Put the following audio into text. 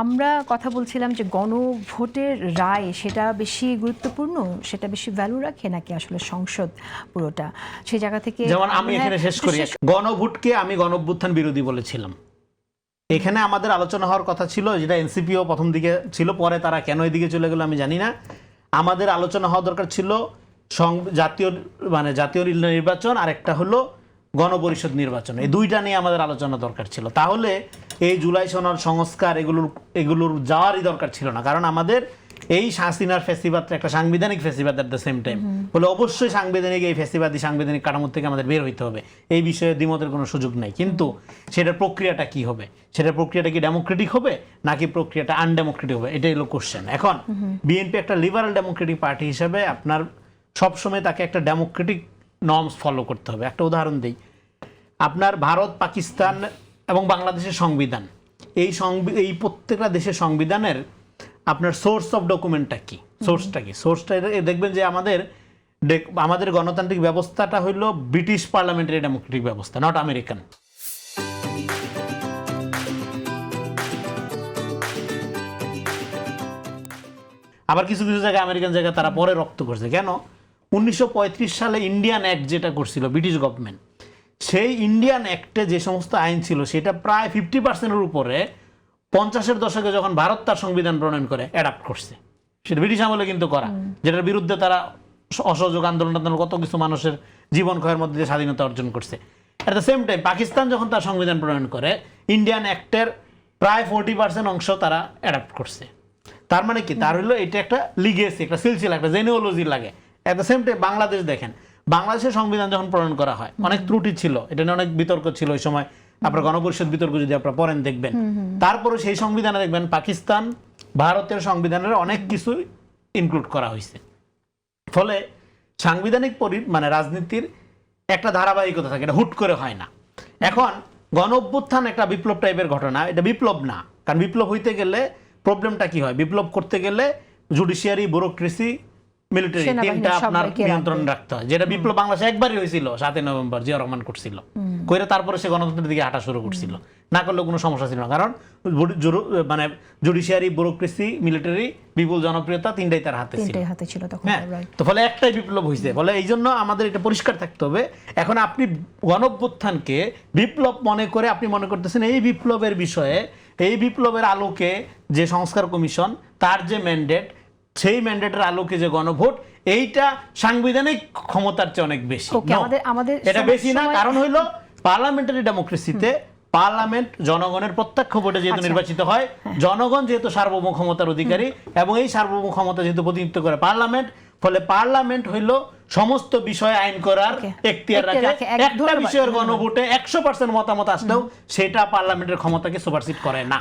আমরা কথা বলছিলাম যে গণভোটের রায় সেটা বেশি গুরুত্বপূর্ণ, সেটা বেশি ভ্যালু রাখে নাকি আসলে সংসদ পুরোটা, সেই জায়গা থেকে যেমন আমি এখানে শেষ করি, গণভোটকে আমি গণঅভ্যুত্থান বিরোধী বলেছিলাম। এখানে আমাদের আলোচনা হওয়ার কথা ছিল, যেটা এনসিপিও প্রথম দিকে ছিল, পরে তারা কেন এদিকে চলে গেল আমি জানি না। আমাদের আলোচনা হওয়া দরকার ছিল জাতীয় নির্বাচন, আর একটা হলো গণপরিষদ নির্বাচন, এই দুইটা নিয়ে আমাদের আলোচনা দরকার ছিল। তাহলে এই জুলাই সনদ সংস্কার এগুলোর যাওয়ারই দরকার ছিল না, কারণ আমাদের এই হাসিনার ফেসিবাদটা একটা সাংবিধানিক ফেসিবাদ এট দ্য সেম টাইম, বলে অবশ্যই সাংবিধানিক এই সাংবিধানিক কাঠামো থেকে আমাদের বের হইতে হবে, এই বিষয়ে দ্বিমতের কোনো সুযোগ নেই। কিন্তু সেটার প্রক্রিয়াটা কি হবে, সেটার প্রক্রিয়াটা কি ডেমোক্রেটিক হবে নাকি প্রক্রিয়াটা আনডেমোক্রেটিক হবে, এটাই হলো কোশ্চেন। এখন বিএনপি একটা লিবারাল ডেমোক্রেটিক পার্টি হিসেবে আপনার সবসময় তাকে একটা ডেমোক্রেটিক নর্মস ফলো করতে হবে। একটা উদাহরণ দিই, আপনার ভারত, পাকিস্তান এবং বাংলাদেশের সংবিধান, এই প্রত্যেকটা দেশের সংবিধানের আপনার সোর্স অফ ডকুমেন্টটা কি, সোর্সটা দেখবেন যে আমাদের গণতান্ত্রিক ব্যবস্থাটা হইল ব্রিটিশ পার্লামেন্টারি ডেমোক্রেটিক ব্যবস্থা, নট আমেরিকান। আবার কিছু কিছু জায়গায় আমেরিকান জায়গায় তারা পরে রক্ত করছে। কেন? 1935 সালে ইন্ডিয়ান অ্যাক্ট যেটা করছিল ব্রিটিশ গভর্নমেন্ট, সেই ইন্ডিয়ান অ্যাক্টে যে সমস্ত আইন ছিল সেটা প্রায় 50%-এর উপরে 50-এর দশকে যখন ভারত তার সংবিধান প্রণয়ন করে অ্যাডাপ্ট করছে। সেটা ব্রিটিশ আমলে কিন্তু করা, যেটার বিরুদ্ধে তারা অসহযোগ আন্দোলন কত কিছু মানুষের জীবন ক্ষয়ের মধ্যে দিয়ে স্বাধীনতা অর্জন করছে। At the same time Pakistan যখন তার সংবিধান প্রণয়ন করে ইন্ডিয়ান অ্যাক্টের প্রায় 40% অংশ তারা অ্যাডাপ্ট করছে। তার মানে কি, তার হলো এটা একটা লিগেসি, একটা সিলসিলা, একটা জেনিওলজি লাগে। At the same time Bangladesh দেখেন, বাংলাদেশের সংবিধান যখন প্রণয়ন করা হয় অনেক ত্রুটি ছিল, এটা নিয়ে অনেক বিতর্ক ছিল ওই সময়। আপনার গণপরিষদ বিতর্ক যদি আপনারা পড়েন দেখবেন, তারপরে সেই সংবিধানে দেখবেন পাকিস্তান ভারতের সংবিধানের অনেক কিছু ইনক্লুড করা হয়েছে। ফলে সাংবিধানিক রাজনীতির একটা ধারাবাহিকতা থাকে, এটা হুট করে হয় না। এখন গণঅভ্যুত্থান একটা বিপ্লব টাইপের ঘটনা, এটা বিপ্লব না। কারণ বিপ্লব হইতে গেলে প্রবলেমটা কি হয়, বিপ্লব করতে গেলে জুডিশিয়ারি, ব্যুরোক্রেসি, মিলিটারি, তিনটা আপনার নিয়ন্ত্রণ রাখতে হয়। যেটা বিপ্লব বাংলাদেশে একবারই হয়েছিল 7 নভেম্বর, জিয়া রহমান করছিল, কইরা তারপরে সে গণতন্ত্রের দিকে হাঁটা শুরু করছিল, না করলেও কোনো সমস্যা ছিল না। কারণ জুডিশিয়ারি, ব্যুরোক্রেসি, মিলিটারি, বিপুল জনপ্রিয়তা তিনটাই তার হাতে ছিল। হ্যাঁ, তো ফলে একটাই বিপ্লব হয়েছে। ফলে এই জন্য আমাদের এটা পরিষ্কার থাকতে হবে। এখন আপনি গণঅভ্যুত্থানকে বিপ্লব মনে করে আপনি মনে করতেছেন এই বিপ্লবের বিষয়ে, এই বিপ্লবের আলোকে যে সংস্কার কমিশন, তার যে ম্যান্ডেট, সেই ম্যান্ডেটের আলোকে যে গণভোট, এইটা সাংবিধানিক ক্ষমতার চেয়ে অনেক বেশি। এটা বেশি না, কারণ হইল পার্লামেন্টারি ডেমোক্রেসিতে পার্লামেন্ট জনগণের প্রত্যক্ষ ভোটে যেহেতু নির্বাচিত হয়, জনগণ যেহেতু সার্বভৌম ক্ষমতার অধিকারী, এবং এই সার্বভৌম ক্ষমতা যেহেতু প্রতিনিধিত্ব করে পার্লামেন্ট, ফলে পার্লামেন্ট হইল সমস্ত বিষয়ে আইন করার এখতিয়ার রাখে। একটা বিষয়ের গণভোটে 100% মতামত আসলেও সেটা পার্লামেন্টের ক্ষমতাকে সুপারসিড করে না।